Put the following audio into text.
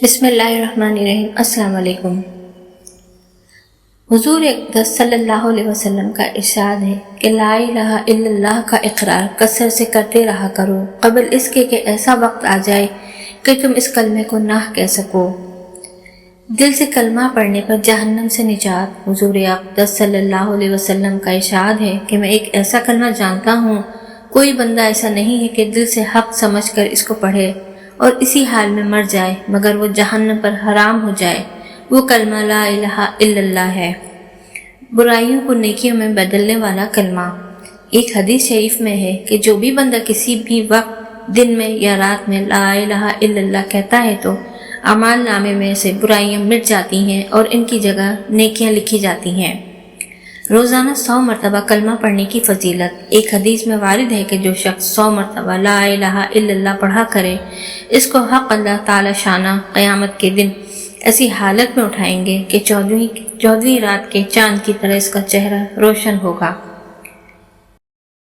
بسم اللہ الرحمن الرحیم۔ السلام علیکم۔ حضور اقدس صلی اللہ علیہ وسلم کا ارشاد ہے کہ لا الہ الا اللہ کا اقرار کثرت سے کرتے رہا کرو قبل اس کے کہ ایسا وقت آ جائے کہ تم اس کلمے کو نہ کہہ سکو۔ دل سے کلمہ پڑھنے پر جہنم سے نجات۔ حضور اقدس صلی اللہ علیہ وسلم کا ارشاد ہے کہ میں ایک ایسا کلمہ جانتا ہوں، کوئی بندہ ایسا نہیں ہے کہ دل سے حق سمجھ کر اس کو پڑھے اور اسی حال میں مر جائے مگر وہ جہنم پر حرام ہو جائے۔ وہ کلمہ لا الہ الا اللہ ہے، برائیوں کو نیکیوں میں بدلنے والا کلمہ۔ ایک حدیث شریف میں ہے کہ جو بھی بندہ کسی بھی وقت دن میں یا رات میں لا الہ الا اللہ کہتا ہے تو اعمال نامے میں سے برائیاں مٹ جاتی ہیں اور ان کی جگہ نیکیاں لکھی جاتی ہیں۔ روزانہ 100 مرتبہ کلمہ پڑھنے کی فضیلت۔ ایک حدیث میں وارد ہے کہ جو شخص 100 مرتبہ لا الہ الا اللہ پڑھا کرے اس کو حق اللہ تعالی شانہ قیامت کے دن ایسی حالت میں اٹھائیں گے کہ 14ویں رات کے چاند کی طرح اس کا چہرہ روشن ہوگا۔